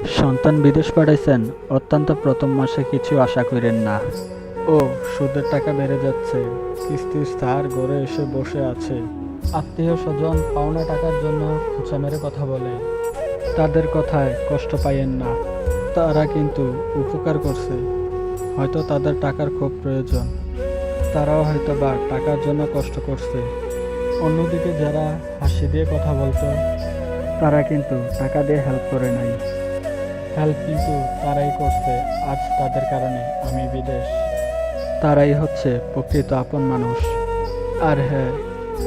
সন্তান বিদেশ পাঠাইছেন, অত্যন্ত প্রথম মাসে কিছু আশা করেন না। ও সুদের টাকা বেড়ে যাচ্ছে, কিস্তির ধার ঘরে এসে বসে আছে। আত্মীয় স্বজন পাওনা টাকার জন্য খোঁচা মেরে কথা বলে। তাদের কথায় কষ্ট পাইয়েন না, তারা কিন্তু উপকার করছে। হয়তো তাদের টাকার খুব প্রয়োজন, তারাও হয়তো বা টাকার জন্য কষ্ট করছে। অন্যদিকে যারা হাসি দিয়ে কথা বলতো, তারা কিন্তু টাকা দিয়ে হেল্প করে নাই। হেল্প কিন্তু তারাই করছে। আজ তাদের কারণে আমি বিদেশ। তারাই হচ্ছে প্রকৃত আপন মানুষ। আর হ্যাঁ,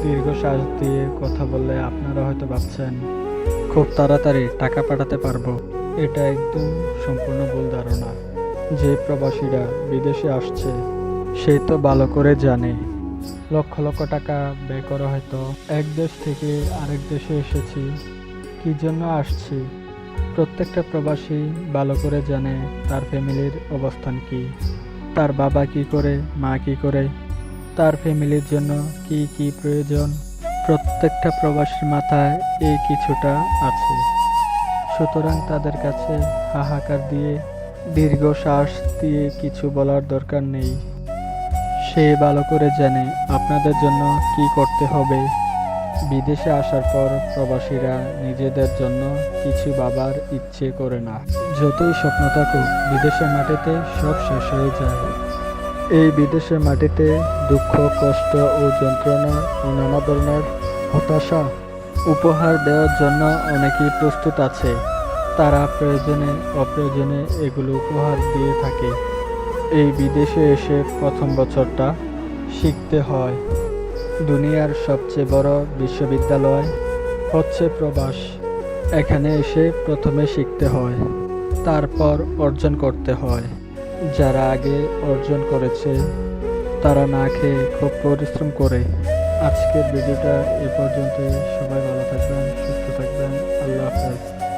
দীর্ঘশ্বাস দিয়ে কথা বললে আপনারা হয়তো ভাবছেন খুব তাড়াতাড়ি টাকা পাঠাতে পারবো। এটা একদম সম্পূর্ণ ভুল ধারণা। যে প্রবাসীরা বিদেশে আসছে, সে তো ভালো করে জানে লক্ষ লক্ষ টাকা ব্যয় করা হয়তো এক দেশ থেকে আরেক দেশে এসেছি, কি জন্য আসছি। প্রত্যেকটা প্রবাসী ভালো করে জানে তার ফ্যামিলির অবস্থান কি, তার বাবা কি করে, মা কি করে, তার ফ্যামিলির জন্য কি কি প্রয়োজন। প্রত্যেকটা প্রবাসীর মাথায় এই কিছুটা আছে। সুতরাং তাদের কাছে হাহাকার দিয়ে, দীর্ঘশ্বাস দিয়ে কিছু বলার দরকার নেই। সে ভালো করে জানে আপনাদের জন্য কি করতে হবে। বিদেশে আসার পর প্রবাসীরা নিজেদের জন্য কিছু ভাবার ইচ্ছে করে না। যতই স্বপ্ন থাকুক, বিদেশের মাটিতে সব শেষ হয়ে যায়। এই বিদেশের মাটিতে দুঃখ, কষ্ট ও যন্ত্রণা ও নানা ধরনের হতাশা উপহার দেওয়ার জন্য অনেকেই প্রস্তুত আছে। তারা প্রয়োজনে অপ্রয়োজনে এগুলো উপহার দিয়ে থাকে। এই বিদেশে এসে প্রথম বছরটা শিখতে হয়। দুনিয়ার সবচেয়ে বড় বিশ্ববিদ্যালয় হচ্ছে প্রবাস। এখানে এসে প্রথমে শিখতে হয়, তারপর অর্জন করতে হয়। যারা আগে অর্জন করেছে, তারা না খেয়ে খুব পরিশ্রম করে। আজকের ভিডিওটা এ পর্যন্তই। সবাই ভালো থাকবেন, সুস্থ থাকবেন। আল্লাহ হাফেজ।